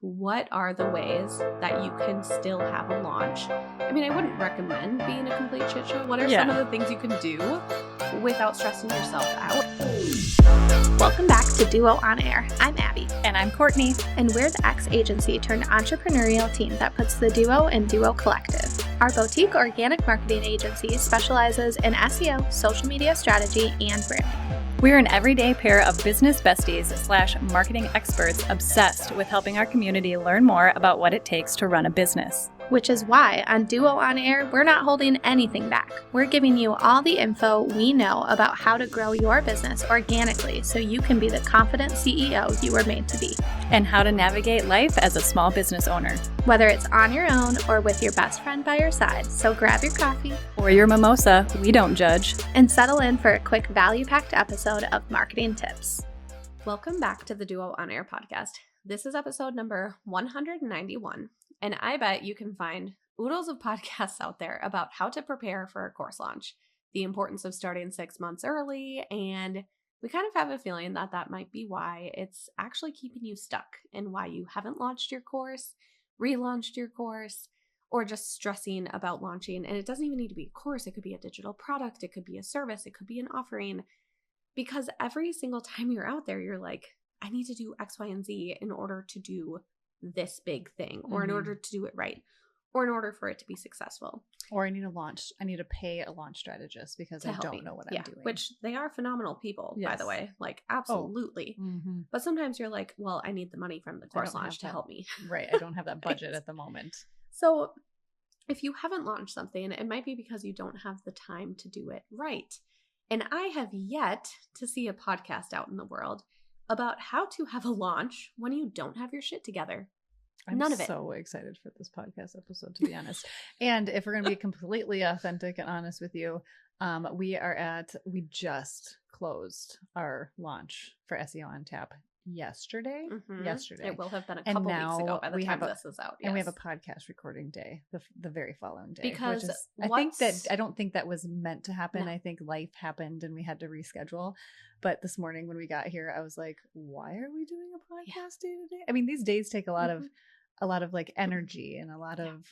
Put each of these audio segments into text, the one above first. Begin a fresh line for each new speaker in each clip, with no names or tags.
what are the ways that you can still have a launch? I mean, I wouldn't recommend being a complete shit show. What are some of the things you can do without stressing yourself out?
Welcome back to Duo On Air. I'm Abby.
And I'm Courtney.
And we're the ex-agency turned entrepreneurial team that puts the Duo in Duo Collective. Our boutique organic marketing agency specializes in SEO, social media strategy, and branding.
We're an everyday pair of business besties / marketing experts obsessed with helping our community learn more about what it takes to run a business.
Which is why on Duo On Air, we're not holding anything back. We're giving you all the info we know about how to grow your business organically so you can be the confident CEO you were made to be.
And how to navigate life as a small business owner.
Whether it's on your own or with your best friend by your side. So grab your coffee.
Or your mimosa, we don't judge.
And settle in for a quick value-packed episode of Marketing Tips.
Welcome back to the Duo On Air podcast. This is episode number 191. And I bet you can find oodles of podcasts out there about how to prepare for a course launch, the importance of starting 6 months early, and we kind of have a feeling that that might be why it's actually keeping you stuck and why you haven't launched your course, relaunched your course, or just stressing about launching. And it doesn't even need to be a course. It could be a digital product. It could be a service. It could be an offering. Because every single time you're out there, you're like, I need to do X, Y, and Z in order to do this big thing, or in order to do it right, or in order for it to be successful.
Or I need to pay a launch strategist because I don't know what I'm doing.
Which they are phenomenal people, by the way, like absolutely. But sometimes you're like, well, I need the money from the course launch to help me.
Right. I don't have that budget at the moment.
So if you haven't launched something, it might be because you don't have the time to do it right. And I have yet to see a podcast out in the world about how to have a launch when you don't have your shit together. None of it.
I'm so excited for this podcast episode, to be honest. And if we're going to be completely authentic and honest with you, we just closed our launch for SEO on Tap yesterday.
It will have been a couple weeks ago by the time this is out. Yes.
And we have a podcast recording day the very following day.
Because
I don't think that was meant to happen. No. I think life happened and we had to reschedule. But this morning when we got here, I was like, why are we doing a podcast day today? I mean, these days take a lot of like energy and a lot of,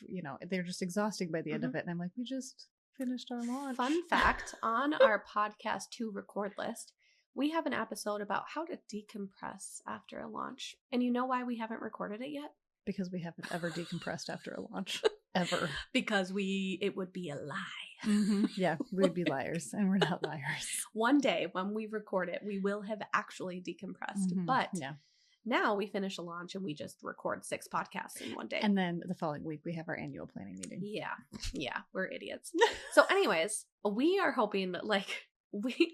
they're just exhausting by the end of it. And I'm like, we just finished our launch.
Fun fact, on our podcast to record list, we have an episode about how to decompress after a launch. And you know why we haven't recorded it yet?
Because we haven't ever decompressed after a launch. Ever.
Because it would be a lie.
Yeah, we'd be liars, and we're not liars.
One day when we record it, we will have actually decompressed. But now we finish a launch and we just record 6 podcasts in one day.
And then the following week, we have our annual planning meeting.
Yeah, we're idiots. So anyways, we are hoping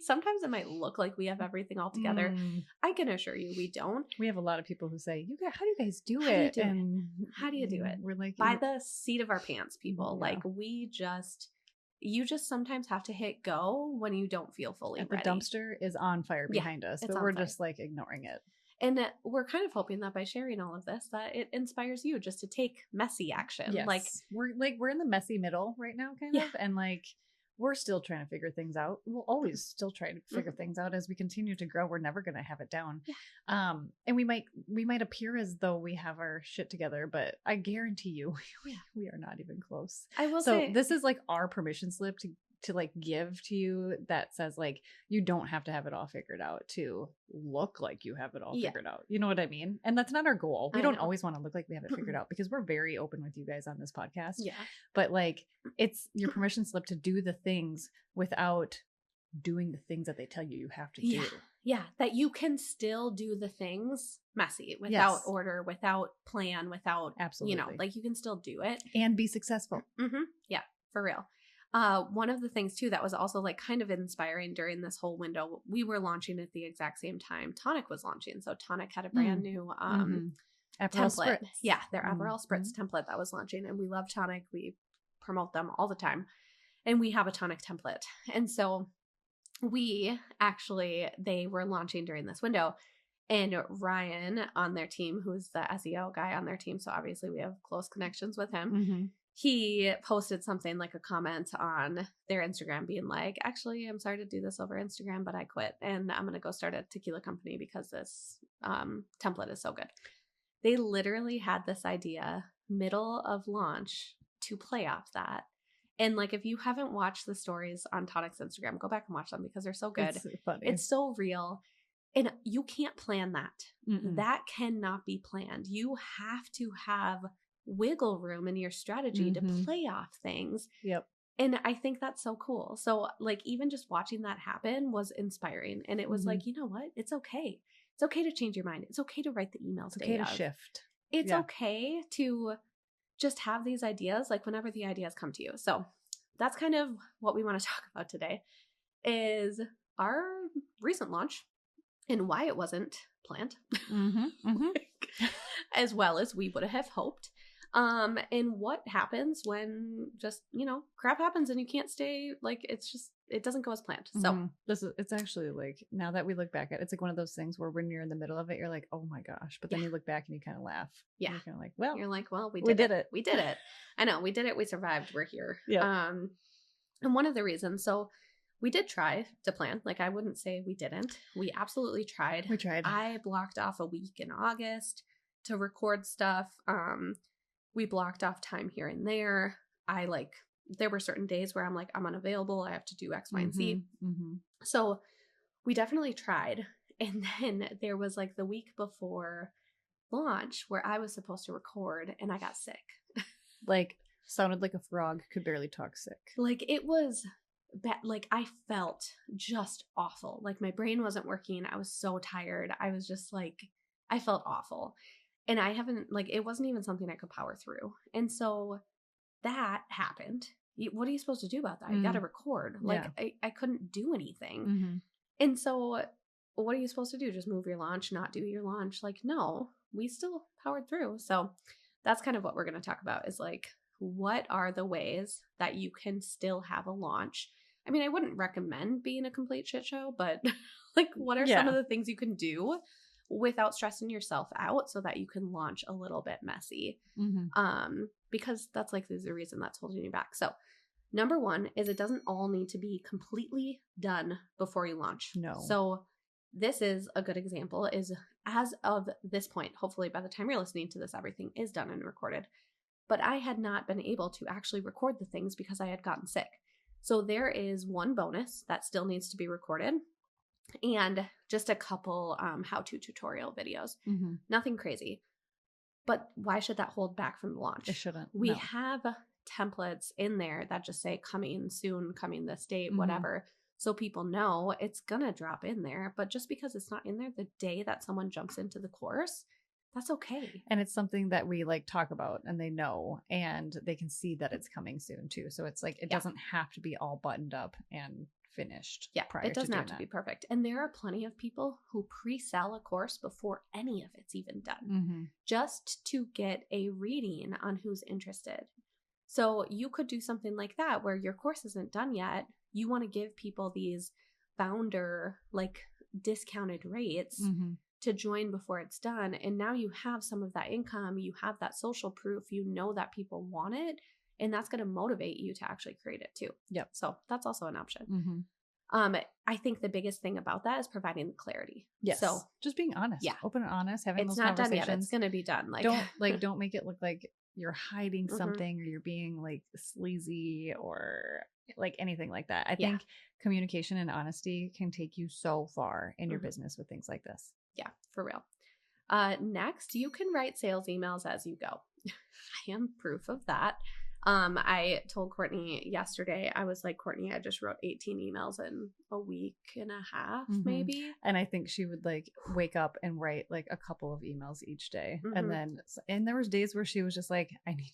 sometimes it might look like we have everything all together. I can assure you we don't.
We have a lot of people who say, how do you guys do it?
How do you do it?
We're like,
by the seat of our pants, people. Yeah. Like you just sometimes have to hit go when you don't feel fully ready.
The dumpster is on fire behind us, but we're just like ignoring it.
And we're kind of hoping that by sharing all of this, that it inspires you just to take messy action.
Yes. We're in the messy middle right now, kind of, and we're still trying to figure things out. We'll always still try to figure things out as we continue to grow. We're never going to have it down. Yeah. And we might appear as though we have our shit together, but I guarantee you, we are not even close.
I will say
this is like our permission slip to like give to you that says like, you don't have to have it all figured out to look like you have it all figured out. You know what I mean? And that's not our goal. We don't always want to look like we have it figured out because we're very open with you guys on this podcast. Yeah. But like, it's your permission slip to do the things without doing the things that they tell you have to do.
Yeah. That you can still do the things messy, without order, without plan, without, like you can still do it.
And be successful.
Yeah, for real. One of the things too that was also like kind of inspiring during this whole window, we were launching at the exact same time Tonic was launching. So Tonic had a brand new template. Spritz. Yeah, their Aperol Spritz template that was launching, and we love Tonic. We promote them all the time, and we have a Tonic template. And so they were launching during this window, and Ryan on their team, who's the SEO guy on their team, so obviously we have close connections with him. He posted something like a comment on their Instagram being like, actually, I'm sorry to do this over Instagram, but I quit and I'm going to go start a tequila company because this template is so good. they literally had this idea middle of launch to play off that. And like, if you haven't watched the stories on Tonic's Instagram, go back and watch them because they're so good.
It's funny.
It's so real. And you can't plan that.
Mm-mm.
That cannot be planned. You have to have wiggle room in your strategy to play off things.
Yep.
And I think that's so cool. So like, even just watching that happen was inspiring. And it was like, you know what? It's okay. It's okay to change your mind. It's okay to write the emails.
It's okay to shift.
It's okay to just have these ideas, like whenever the ideas come to you. So that's kind of what we want to talk about today, is our recent launch and why it wasn't planned as well as we would have hoped. And what happens when just, crap happens and you can't stay, like, it doesn't go as planned. So
it's actually like, now that we look back at it, it's like one of those things where when you're in the middle of it, you're like, oh my gosh. But then you look back and you kind of laugh.
Yeah.
You're kind of like, well,
we did it. We did it. I know, we did it. We survived. We're here.
Yeah.
And one of the reasons, so we did try to plan. Like, I wouldn't say we didn't. We absolutely tried.
We tried.
I blocked off a week in August to record stuff. We blocked off time here and there. There were certain days where I'm like, I'm unavailable. I have to do X, Y, and Z. So we definitely tried. And then there was like the week before launch where I was supposed to record and I got sick.
Like, sounded like a frog, could barely talk sick.
Like, it was bad. Like, I felt just awful. Like, my brain wasn't working. I was so tired. I was just like, I felt awful. And I haven't, like, it wasn't even something I could power through. And so that happened. What are you supposed to do about that? You got to record. Like, I couldn't do anything. And so what are you supposed to do? Just move your launch, not do your launch? Like, no, we still powered through. So that's kind of what we're going to talk about, is like, what are the ways that you can still have a launch? I mean, I wouldn't recommend being a complete shit show, but like, what are some of the things you can do without stressing yourself out so that you can launch a little bit messy? Because that's like, there's a reason that's holding you back. So number one is, it doesn't all need to be completely done before you launch.
No.
So this is a good example, is as of this point, hopefully by the time you're listening to this, everything is done and recorded. But I had not been able to actually record the things because I had gotten sick. So there is one bonus that still needs to be recorded, and just a couple how-to tutorial videos. Nothing crazy. But why should that hold back from the launch?
It shouldn't.
We have templates in there that just say coming soon, coming this date, whatever. So people know it's going to drop in there. But just because it's not in there the day that someone jumps into the course, that's okay.
And it's something that we like talk about, and they know, and they can see that it's coming soon too. So it's like, it doesn't have to be all buttoned up and finished.
Yeah, it doesn't have to be perfect. And there are plenty of people who pre-sell a course before any of it's even done, just to get a reading on who's interested. So you could do something like that where your course isn't done yet. You want to give people these founder, like, discounted rates to join before it's done. And now you have some of that income, you have that social proof, you know that people want it, and that's going to motivate you to actually create it too.
Yep.
So that's also an option. I think the biggest thing about that is providing the clarity.
Yes. So just being honest. Yeah. Open and honest, having those conversations.
It's not done yet. It's going to be done.
Don't make it look like you're hiding something, or you're being like sleazy, or like anything like that. I think communication and honesty can take you so far in your business with things like this.
Yeah, for real. Next, you can write sales emails as you go. I am proof of that. I told Courtney yesterday, I was like, Courtney, I just wrote 18 emails in a week and a half, maybe.
And I think she would like wake up and write like a couple of emails each day. And there was days where she was just like, I need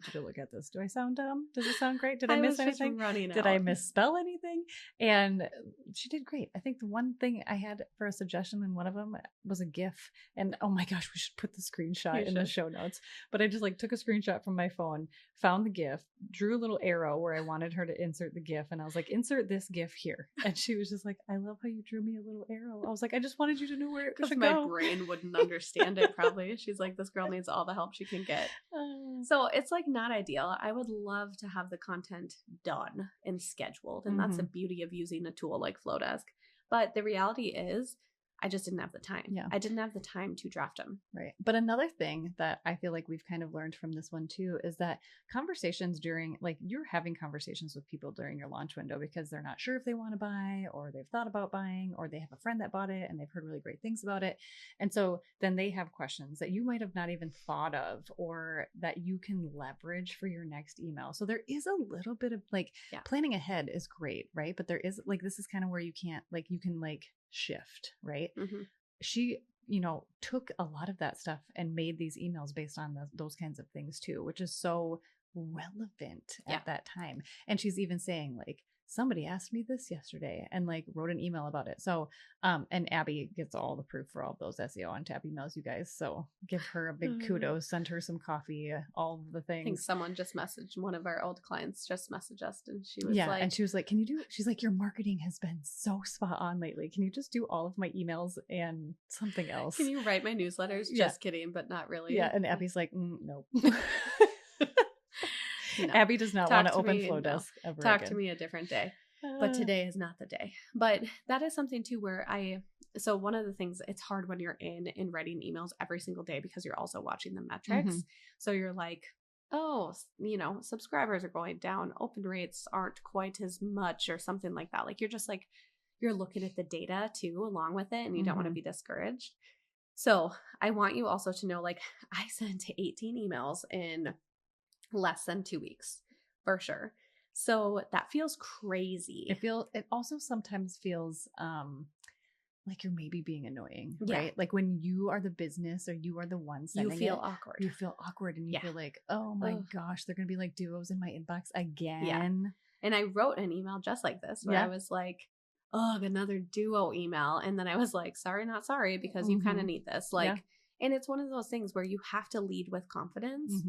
you to look at this. Do I sound dumb? Does it sound great? Did I miss anything? Did I misspell anything? And she did great. I think the one thing I had for a suggestion in one of them was a GIF. And oh my gosh, we should put the screenshot in the show notes. But I just like took a screenshot from my phone, found the GIF, drew a little arrow where I wanted her to insert the GIF, and I was like, insert this GIF here. And she was just like, I love how you drew me a little arrow. I was like, I just wanted you to know where it should go.
My brain wouldn't understand it probably. She's like, this girl needs all the help she can get. So it's like not ideal. I would love to have the content done and scheduled, and that's the beauty of using a tool like Flowdesk. But the reality is, I just didn't have the time.
Yeah.
I didn't have the time to draft them.
Right. But another thing that I feel like we've kind of learned from this one too is that conversations during, like, you're having conversations with people during your launch window because they're not sure if they want to buy, or they've thought about buying, or they have a friend that bought it and they've heard really great things about it. And so then they have questions that you might have not even thought of, or that you can leverage for your next email. So there is a little bit of like planning ahead is great, right? But there is like, this is kind of where you can't, like, you can like shift, right? Mm-hmm. She, took a lot of that stuff and made these emails based on those kinds of things too, which is so relevant at that time. And she's even saying like, somebody asked me this yesterday, and like wrote an email about it. So, and Abby gets all the proof for all of those SEO on tap emails, you guys. So give her a big kudos, send her some coffee, all of the things.
I think someone just messaged, one of our old clients just messaged us, and she was
and she was like, she's like, your marketing has been so spot on lately. Can you just do all of my emails and something else?
Can you write my newsletters? Just kidding, but not really.
Yeah. And Abby's like, nope. No. Abby does not want to open Flowdesk ever
Talk
again.
to me a different day. But today is not the day. But that is something too where so one of the things, it's hard when you're in writing emails every single day because you're also watching the metrics. Mm-hmm. So you're like, oh, subscribers are going down. Open rates aren't quite as much or something like that. Like you're just like, you're looking at the data too along with it, and you don't want to be discouraged. So I want you also to know, like, I sent 18 emails in less than 2 weeks for sure. So that feels crazy.
It also sometimes feels like you're maybe being annoying, right? Like when you are the business or you are the one sending
you feel awkward.
You feel awkward and you feel like, oh my gosh, they're going to be like duos in my inbox again. Yeah.
And I wrote an email just like this where I was like, oh, another duo email. And then I was like, sorry, not sorry, because you kind of need this. Like, and it's one of those things where you have to lead with confidence.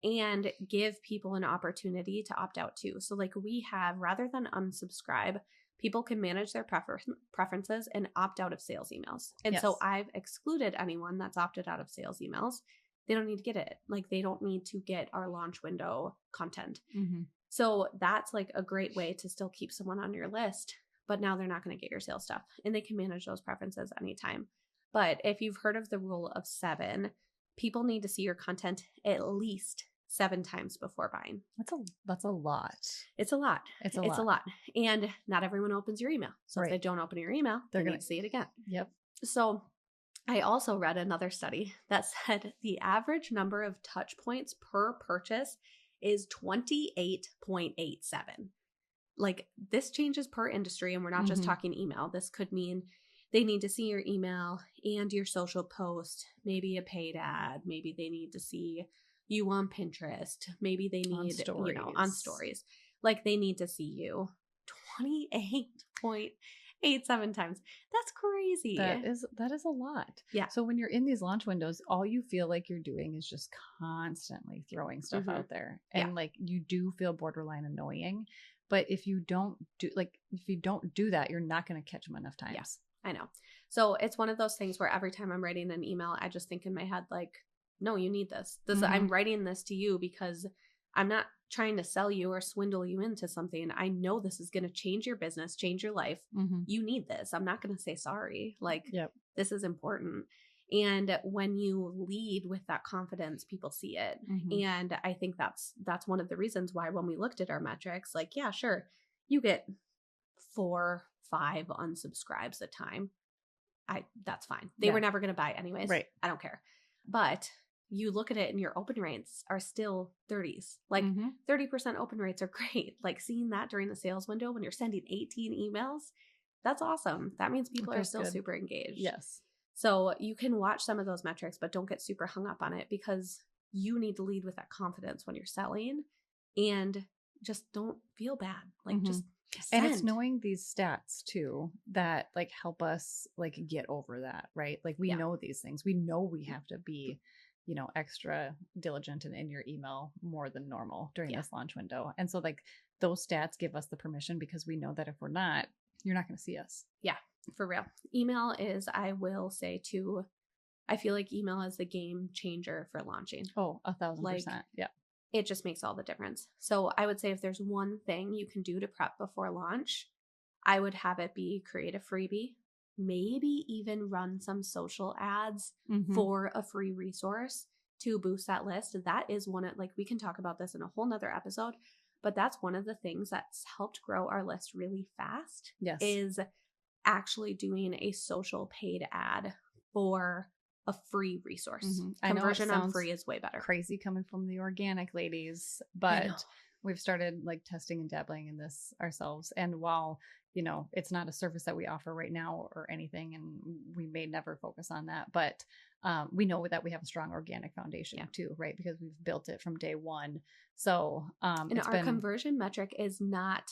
And give people an opportunity to opt out too. So like we have, rather than unsubscribe, people can manage their preferences and opt out of sales emails. And so I've excluded anyone that's opted out of sales emails. They don't need to get it. Like they don't need to get our launch window content. So that's like a great way to still keep someone on your list, but now they're not going to get your sales stuff, and they can manage those preferences anytime. But if you've heard of the rule of 7, people need to see your content at least 7 times before buying.
That's a lot.
It's a lot. It's a lot. And not everyone opens your email. So if they don't open your email, they're going to see it again.
Yep.
So I also read another study that said the average number of touch points per purchase is 28.87. Like this changes per industry, and we're not just talking email. This could mean they need to see your email and your social post, maybe a paid ad. Maybe they need to see you on Pinterest. Maybe they need, on stories. Like they need to see you 28.87 times. That's crazy.
That is a lot.
Yeah.
So when you're in these launch windows, all you feel like you're doing is just constantly throwing stuff out there. And like you do feel borderline annoying. But if you don't do that, you're not going to catch them enough times.
Yes, I know. So it's one of those things where every time I'm writing an email, I just think in my head, like, no, you need this. I'm writing this to you because I'm not trying to sell you or swindle you into something. I know this is going to change your business, change your life. You need this. I'm not going to say sorry. Like, this is important. And when you lead with that confidence, people see it. And I think that's one of the reasons why when we looked at our metrics, like, yeah, sure, you get 4-5 unsubscribes a time. That's fine. They were never going to buy anyways. Right. I don't care. But you look at it and your open rates are still 30s. Like 30% open rates are great. Like seeing that during the sales window when you're sending 18 emails, that's awesome. That means people are still super engaged.
Yes.
So you can watch some of those metrics, but don't get super hung up on it because you need to lead with that confidence when you're selling, and just don't feel bad. Like just send.
And it's knowing these stats too that like help us like get over that, right? Like we know these things. We know we have to be, extra diligent and in your email more than normal during this launch window. And so like those stats give us the permission because we know that if we're not, you're not going to see us.
Yeah, for real. Email is, I will say too, I feel like email is the game changer for launching.
Oh, 1,000%. Yeah.
It just makes all the difference. So I would say if there's one thing you can do to prep before launch, I would have it be create a freebie maybe even run some social ads for a free resource to boost that list. That is one of, like, we can talk about this in a whole nother episode, but that's one of the things that's helped grow our list really fast.
Yes.
Is actually doing a social paid ad for a free resource. Conversion on free is way better.
Crazy coming from the organic ladies, but we've started like testing and dabbling in this ourselves. And while, you know, it's not a service that we offer right now or anything, and we may never focus on that, but we know that we have a strong organic foundation too, right? Because we've built it from day one. So,
and our conversion metric is not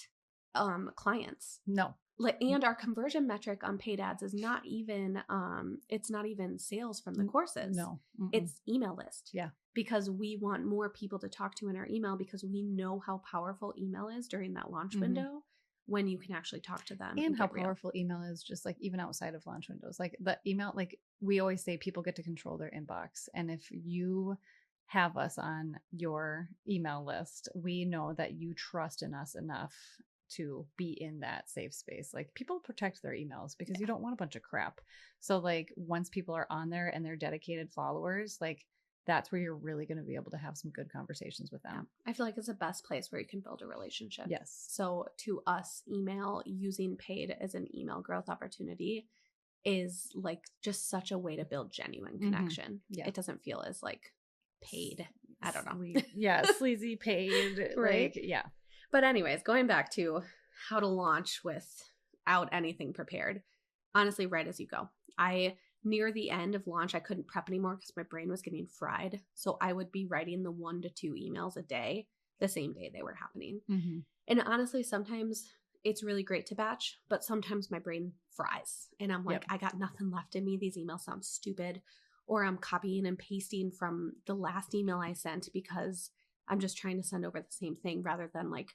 clients.
No.
And our conversion metric on paid ads is not even it's not even sales from the courses.
No.
It's email list.
Yeah.
Because we want more people to talk to in our email, because we know how powerful email is during that launch window when you can actually talk to them.
And how powerful email is, just like even outside of launch windows. Like the email, like we always say, people get to control their inbox. And if you have us on your email list, we know that you trust in us enough to be in that safe space. Like, people protect their emails because you don't want a bunch of crap. So like, once people are on there and they're dedicated followers, like that's where you're really going to be able to have some good conversations with them.
I feel like it's the best place where you can build a relationship.
Yes.
So to us, email, using paid as an email growth opportunity is like just such a way to build genuine connection. Yeah. It doesn't feel as like paid. I don't know.
Sleazy paid.
Right.
Like, yeah.
But anyways, going back to how to launch without anything prepared. Honestly, write as you go. Near the end of launch, I couldn't prep anymore because my brain was getting fried. So I would be writing the 1 to 2 emails a day the same day they were happening. And honestly, sometimes it's really great to batch, but sometimes my brain fries and I'm like, I got nothing left in me. These emails sound stupid. Or I'm copying and pasting from the last email I sent because I'm just trying to send over the same thing rather than like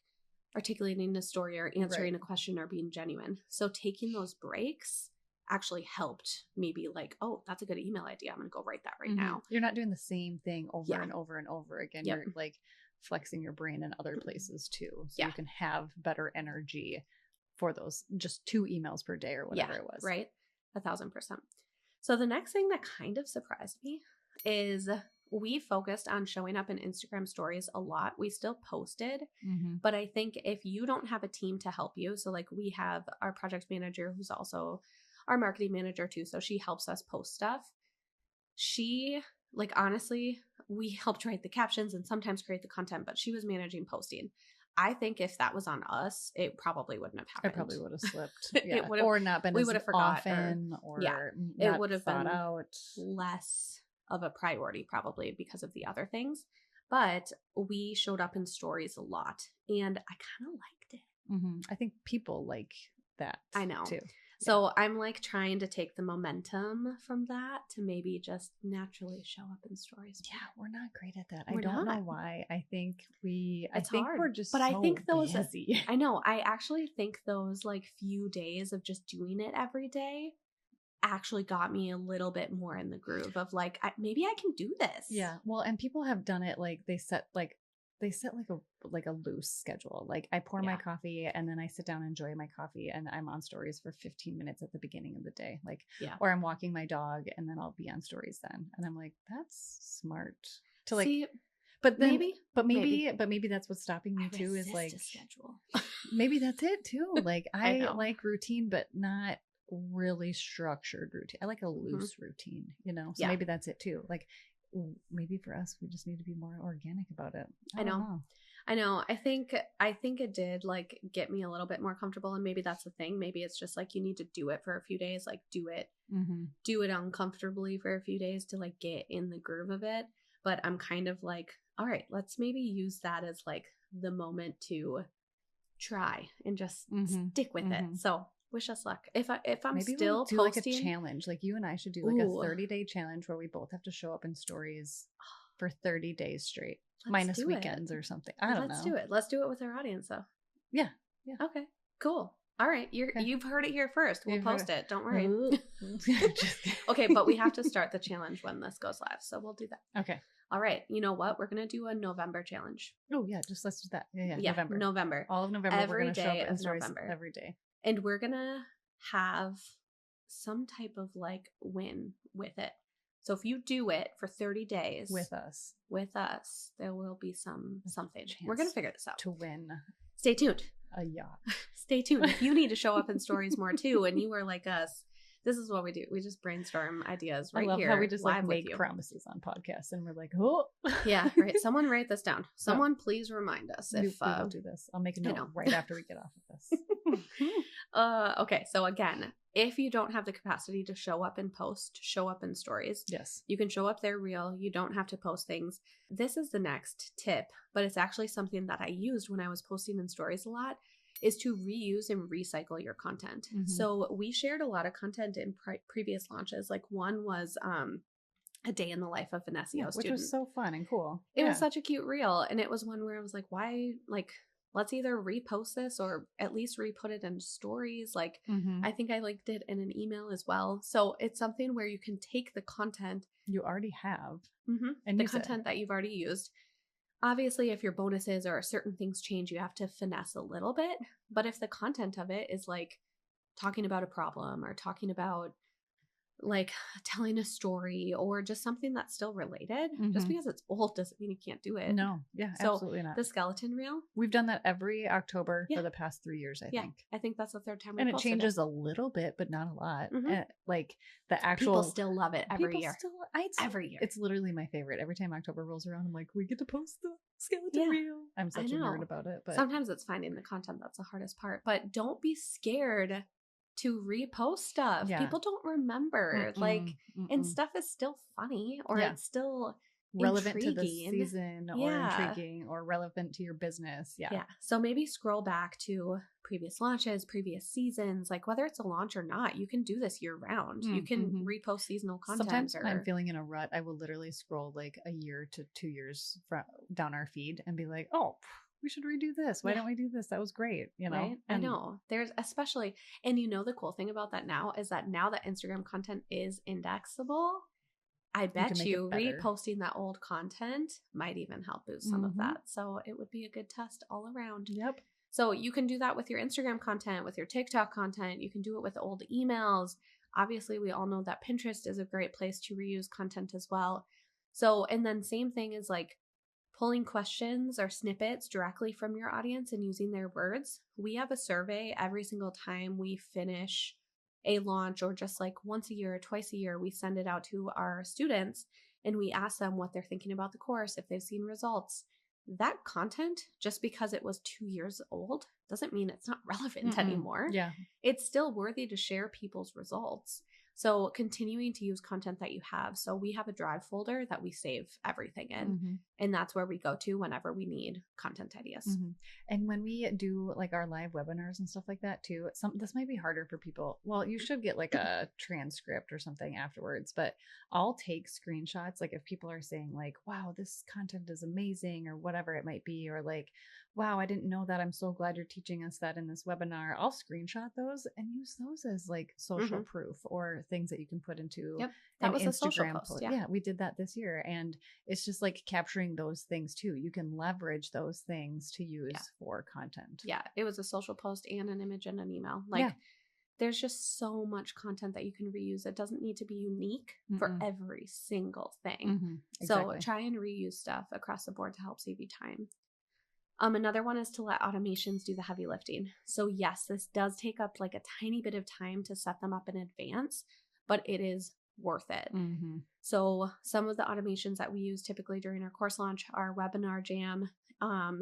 articulating a story or answering a question or being genuine. So taking those breaks actually helped me be like, oh, that's a good email idea. I'm going to go write that right now.
You're not doing the same thing over and over and over again. You're like flexing your brain in other places too. So you can have better energy for those just 2 emails per day or whatever it was.
Right. 1,000%. So the next thing that kind of surprised me is we focused on showing up in Instagram stories a lot. We still posted, but I think if you don't have a team to help you, so like we have our project manager who's also our marketing manager too, so she helps us post stuff. She, like, honestly, we helped write the captions and sometimes create the content, but she was managing posting. I think if that was on us, it probably wouldn't have happened.
It probably would have slipped. It would have, or not been
we
as
would have forgot,
often, or
it would have been
out.
less of a priority probably because of the other things. But we showed up in stories a lot and I kind of liked it.
I think people like that.
I know
too.
So I'm like trying to take the momentum from that to maybe just naturally show up in stories.
Yeah, we're not great at that. I don't know why. I think
it's hard.
We're just
but
so
I think those
busy.
I know. I actually think those like few days of just doing it every day actually got me a little bit more in the groove of like, maybe I can do this.
Yeah. Well, and people have done it like they set like a loose schedule. Like I pour my coffee and then I sit down and enjoy my coffee and I'm on stories for 15 minutes at the beginning of the day. Like, or I'm walking my dog and then I'll be on stories then. And I'm like, that's smart to like,
see,
but maybe that's what's stopping me too is like
schedule.
Maybe that's it too. Like I like routine, but not really structured routine. I like a loose routine, you know? So maybe that's it too. Like, maybe for us, we just need to be more organic about it. I know.
I think it did like get me a little bit more comfortable, and maybe that's the thing. Maybe it's just like you need to do it for a few days, like do it uncomfortably for a few days to like get in the groove of it. But I'm kind of like, all right, let's maybe use that as like the moment to try and just stick with it. So wish us luck. If I'm
maybe
still
we'll do
posting
like a challenge, like you and I should do like a 30-day challenge where we both have to show up in stories for 30 days straight, minus weekends or something. I don't know.
Let's do it. Let's do it with our audience though.
Yeah.
Okay. Cool. All right. You've heard it here first. We'll post it. Don't worry. Okay, but we have to start the challenge when this goes live, so we'll do that.
Okay.
All right. You know what? We're gonna do a November challenge.
Oh yeah, let's do that. Yeah.
November.
All of November.
Every
we're gonna
day
show up in
of
stories
November.
every day.
And we're gonna have some type of like win with it. So if you do it for 30 days
with us,
there will be something.
Chance
We're going to figure this out.
to win.
Stay tuned.
A yacht.
Stay tuned. If you need to show up in stories more too, and you are like us, this is what we do. We just brainstorm ideas right here.
I love how we just like
live
make promises on podcasts and we're like, oh.
Yeah, right. Someone write this down. Someone please remind us if
we will do this. I'll make a note right after we get off of this.
Okay, so again, if you don't have the capacity to show up and post, show up in stories.
Yes.
You can show up there real. You don't have to post things. This is the next tip, but it's actually something that I used when I was posting in stories a lot, is to reuse and recycle your content.
Mm-hmm.
So we shared a lot of content in previous launches. Like one was a day in the life of an SEO student.
Which was so fun and cool.
It was such a cute reel. And it was one where I was like, why, like, let's either repost this or at least re-put it in stories. Like, I think I linked it in an email as well. So it's something where you can take the content
you already have
and the content that you've already used. Obviously, if your bonuses or certain things change, you have to finesse a little bit. But if the content of it is like talking about a problem or talking about like telling a story or just something that's still related, just because it's old doesn't mean you can't do it.
No. Yeah, so absolutely not.
The skeleton reel.
We've done that every October for the past 3 years, I think.
I think that's the third time
and it changes a little bit, but not a lot. Like the actual
people still love it every year. Every year.
It's literally my favorite. Every time October rolls around, I'm like, we get to post the skeleton reel. I'm such a nerd about it. But
sometimes it's finding the content that's the hardest part. But don't be scared to repost stuff. Yeah. People don't remember. And stuff is still funny or it's still
relevant
intriguing.
To the season or intriguing or relevant to your business. Yeah.
So maybe scroll back to previous launches, previous seasons, like whether it's a launch or not, you can do this year round. You can repost seasonal content.
Sometimes when I'm feeling in a rut, I will literally scroll like a year to 2 years down our feed and be like, oh, we should redo this. Why don't we do this? That was great. You know,
right? I know there's especially, and you know, the cool thing about that now is that now that Instagram content is indexable, I bet you reposting that old content might even help boost some of that. So it would be a good test all around.
Yep.
So you can do that with your Instagram content, with your TikTok content. You can do it with old emails. Obviously, we all know that Pinterest is a great place to reuse content as well. So, and then same thing is like pulling questions or snippets directly from your audience and using their words. We have a survey every single time we finish a launch, or just like once a year or twice a year, we send it out to our students and we ask them what they're thinking about the course, if they've seen results. That content, just because it was 2 years old, doesn't mean it's not relevant anymore.
Yeah.
It's still worthy to share people's results. So continuing to use content that you have. So we have a drive folder that we save everything in. And that's where we go to whenever we need content ideas.
And when we do like our live webinars and stuff like that too, this might be harder for people. Well, you should get like a transcript or something afterwards, but I'll take screenshots. Like if people are saying like, wow, this content is amazing or whatever it might be, or like, wow, I didn't know that. I'm so glad you're teaching us that in this webinar. I'll screenshot those and use those as like social proof or things that you can put into
that was
Instagram
a social post.
Yeah, we did that this year. And it's just like capturing those things too. You can leverage those things to use for content.
Yeah, it was a social post and an image and an email. Like there's just so much content that you can reuse. It doesn't need to be unique for every single thing. Exactly. So try and reuse stuff across the board to help save you time. Another one is to let automations do the heavy lifting. So yes, this does take up like a tiny bit of time to set them up in advance, but it is worth it. So some of the automations that we use typically during our course launch are Webinar Jam.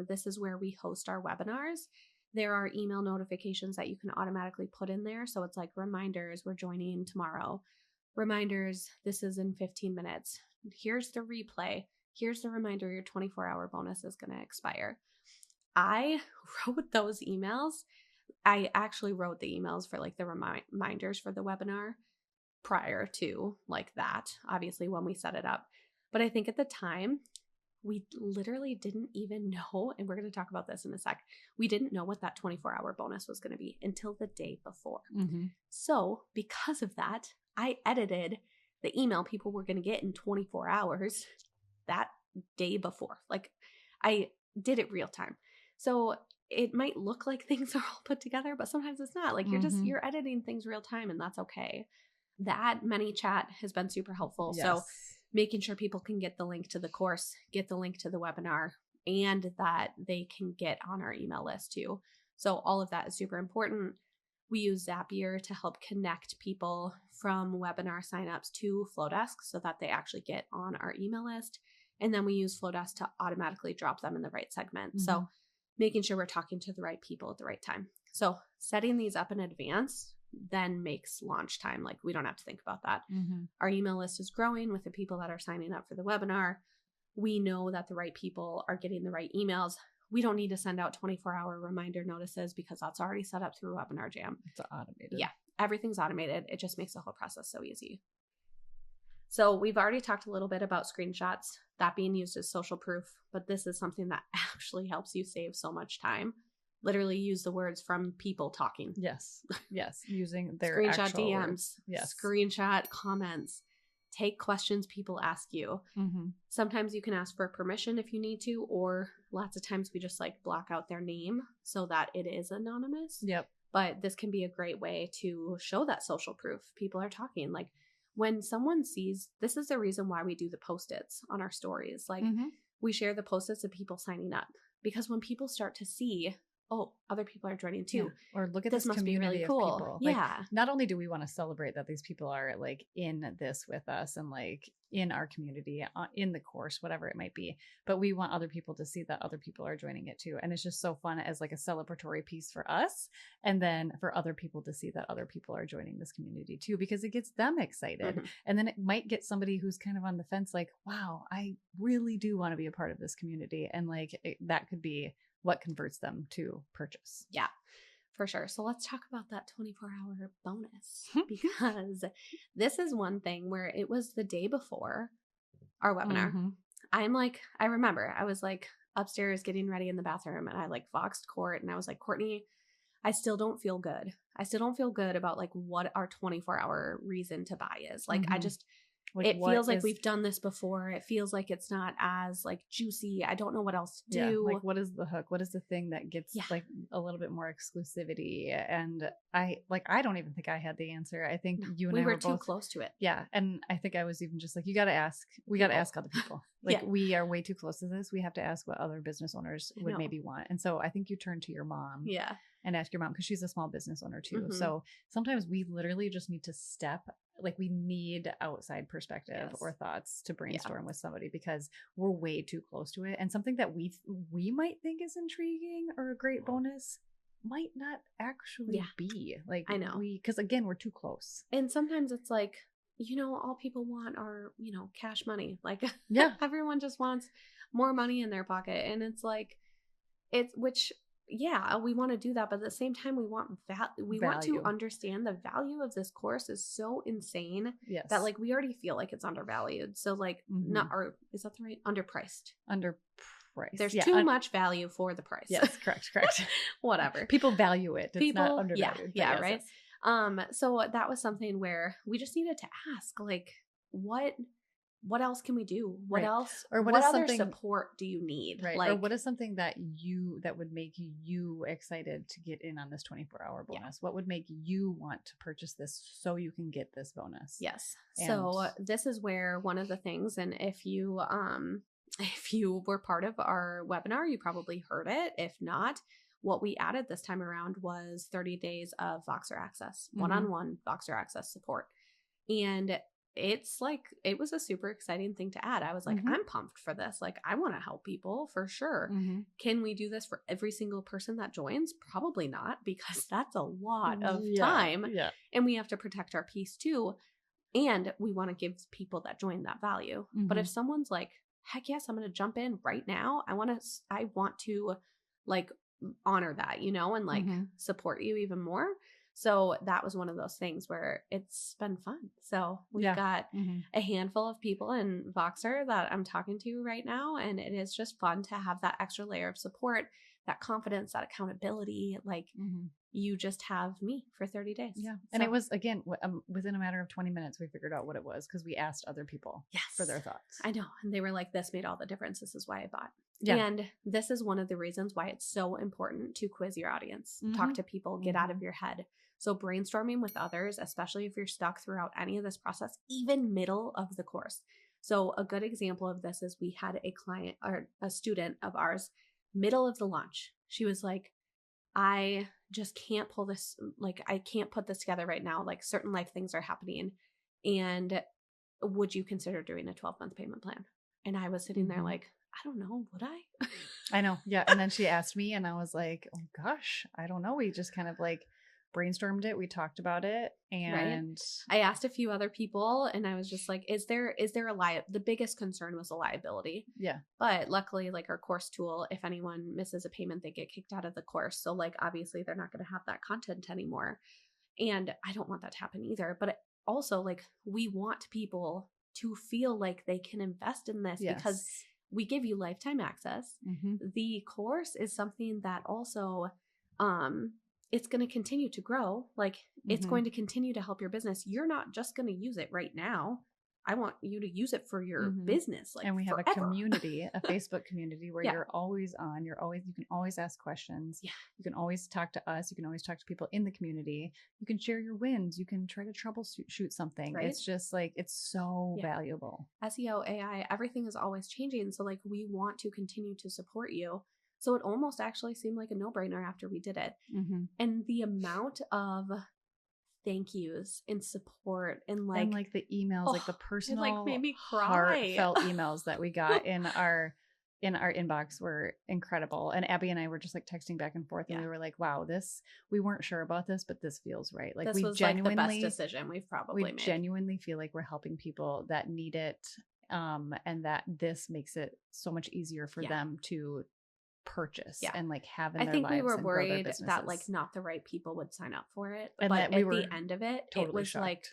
This is where we host our webinars. There are email notifications that you can automatically put in there. So it's like reminders, we're joining tomorrow. Reminders, this is in 15 minutes. Here's the replay. Here's the reminder, your 24-hour bonus is going to expire. I wrote those emails. I actually wrote the emails for like the reminders for the webinar prior to like that, obviously when we set it up. But I think at the time, we literally didn't even know, and we're going to talk about this in a sec, we didn't know what that 24-hour bonus was going to be until the day before. So because of that, I edited the email people were going to get in 24 hours that day before. Like I did it real time. So it might look like things are all put together, but sometimes it's not. Like you're editing things real time, and that's okay. That ManyChat has been super helpful.
Yes.
So making sure people can get the link to the course, get the link to the webinar, and that they can get on our email list too. So all of that is super important. We use Zapier to help connect people from webinar signups to Flowdesk so that they actually get on our email list. And then we use Flowdesk to automatically drop them in the right segment. So making sure we're talking to the right people at the right time. So setting these up in advance then makes launch time. Like we don't have to think about that. Our email list is growing with the people that are signing up for the webinar. We know that the right people are getting the right emails. We don't need to send out 24-hour reminder notices because that's already set up through Webinar Jam.
It's automated.
Yeah, everything's automated. It just makes the whole process so easy. So we've already talked a little bit about screenshots, that being used as social proof, but this is something that actually helps you save so much time. Literally use the words from people talking.
Yes. Using their
screenshot
actual
DMs,
words. Yes.
Screenshot comments, take questions people ask you. Sometimes you can ask for permission if you need to, or lots of times we just like block out their name so that it is anonymous.
Yep.
But this can be a great way to show that social proof. People are talking. Like when someone sees, this is the reason why we do the Post-its on our stories. Like we share the Post-its of people signing up, because when people start to see, oh, other people are joining too.
Yeah. Or look at this
must be
community
really cool.
of people.
Yeah.
Like, not only do we want to celebrate that these people are like in this with us and like in our community, in the course, whatever it might be, but we want other people to see that other people are joining it too. And it's just so fun as like a celebratory piece for us. And then for other people to see that other people are joining this community too, because it gets them excited. And then it might get somebody who's kind of on the fence, like, wow, I really do want to be a part of this community. And like, that could be what converts them to purchase.
Yeah, for sure. So let's talk about that 24-hour bonus, because this is one thing where it was the day before our webinar. I'm like, I remember I was like upstairs getting ready in the bathroom, and I like voxed Court, and I was like, Courtney, I still don't feel good. I still don't feel good about like what our 24-hour reason to buy is. Like I just, like, it feels like we've done this before. It feels like it's not as like juicy. I don't know what else to do.
Like what is the hook? What is the thing that gets like a little bit more exclusivity? And I don't even think I had the answer. I think you and I were
too
both
close to it. Yeah.
And I think I was even just like, you got to ask, we got to ask other people. Like we are way too close to this. We have to ask what other business owners would maybe want. And so I think you turn to your mom.
Yeah.
And ask your mom, because she's a small business owner too. So sometimes we literally just need to we need outside perspective or thoughts to brainstorm with somebody, because we're way too close to it. And something that we might think is intriguing or a great bonus might not actually be. Like,
I know,
because again, we're too close.
And sometimes it's like, all people want are, cash money. Like, everyone just wants more money in their pocket. And it's like, we want to do that, but at the same time, we want value. Want to understand the value of this course is so insane that like we already feel like it's undervalued. So like is that the right? Underpriced. There's too much value for the price.
Yes, correct.
Whatever.
People value it. It's not undervalued.
Yeah, right. Yes. So that was something where we just needed to ask, like, what else can we do? What else? Or what other support do you need?
Right. Like, or what is something that would make you excited to get in on this 24-hour bonus? Yeah. What would make you want to purchase this so you can get this bonus?
Yes. So this is where one of the things, and if you were part of our webinar, you probably heard it. If not, what we added this time around was 30 days of Voxer access, one-on-one Voxer access support. And it's like, it was a super exciting thing to add. I was like, I'm pumped for this. Like, I want to help people for sure. Can we do this for every single person that joins? Probably not, because that's a lot of time. Yeah. And we have to protect our peace too. And we want to give people that join that value. But if someone's like, heck yes, I'm going to jump in right now. I want to like honor that, and like support you even more. So that was one of those things where it's been fun. So we've got a handful of people in Voxer that I'm talking to right now. And it is just fun to have that extra layer of support that confidence, that accountability. Like you just have me for 30 days.
Yeah. And it was, again, within a matter of 20 minutes, we figured out what it was because we asked other people for their thoughts.
I know. And they were like, this made all the difference. This is why I bought.
Yeah.
And this is one of the reasons why it's so important to quiz your audience, talk to people, get out of your head. So brainstorming with others, especially if you're stuck throughout any of this process, even middle of the course. So a good example of this is we had a client or a student of ours, middle of the launch. She was like, I just can't pull this, like, I can't put this together right now. Like certain life things are happening. And would you consider doing a 12-month payment plan? And I was sitting there like, I don't know, would I?
I know. Yeah. And then she asked me and I was like, oh gosh, I don't know. We just kind of like brainstormed it. We talked about it. And
I asked a few other people and I was just like, is there a the biggest concern was the liability.
Yeah.
But luckily, like our course tool, if anyone misses a payment, they get kicked out of the course. So like, obviously they're not going to have that content anymore. And I don't want that to happen either. But also like we want people to feel like they can invest in this because we give you lifetime access. The course is something that also, it's going to continue to grow. Like it's going to continue to help your business. You're not just going to use it right now. I want you to use it for your business. Like,
and we have
forever.
a community, a Facebook community where you're always on, you can always ask questions. Yeah. You can always talk to us. You can always talk to people in the community. You can share your wins. You can try to troubleshoot something. Right? It's just like, it's so valuable.
SEO, AI, everything is always changing. So like we want to continue to support you. So it almost actually seemed like a no-brainer after we did it. And the amount of thank yous and support and like
the emails, like the personal,
like made me cry.
Heartfelt emails that we got in our inbox were incredible. And Abby and I were just like texting back and forth and we were like, wow, we weren't sure about this, but this feels right. Like
this was like the best decision we've probably made. We
genuinely feel like we're helping people that need it. And that this makes it so much easier for them to purchase and like have in their lives. I think we were worried
that like not the right people would sign up for it. And but at the end of it, it was shocked. Like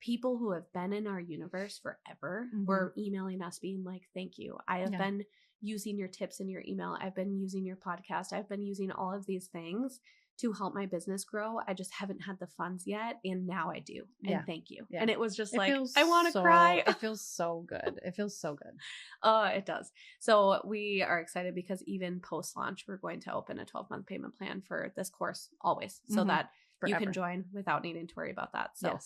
people who have been in our universe forever were emailing us being like, thank you. I have been using your tips in your email. I've been using your podcast. I've been using all of these things to help my business grow. I just haven't had the funds yet. And now I do. And thank you. Yeah. And it was just like, I want to cry.
It feels so good. It feels so good.
It does. So we are excited because even post-launch, we're going to open a 12-month payment plan for this course always so that you can join without needing to worry about that. So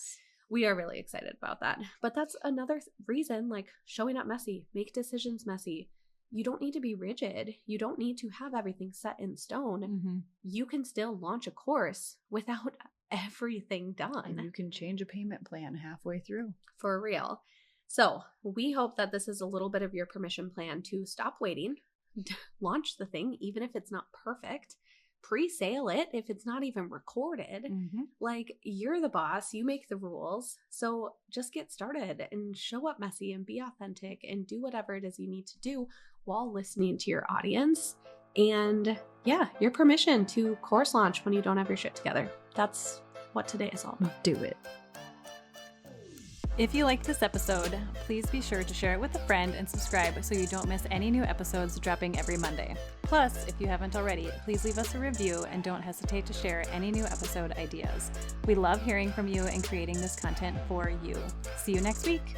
we are really excited about that. But that's another reason, like showing up messy, make decisions messy. You don't need to be rigid. You don't need to have everything set in stone. You can still launch a course without everything done.
And you can change a payment plan halfway through.
For real. So we hope that this is a little bit of your permission plan to stop waiting, launch the thing, even if it's not perfect, pre-sale it if it's not even recorded. Like you're the boss, you make the rules. So just get started and show up messy and be authentic and do whatever it is you need to do while listening to your audience. And your permission to course launch when you don't have your shit together. That's what today is all about.
Do it.
If you liked this episode, please be sure to share it with a friend and subscribe so you don't miss any new episodes dropping every Monday. Plus, if you haven't already, please leave us a review and don't hesitate to share any new episode ideas. We love hearing from you and creating this content for you. See you next week.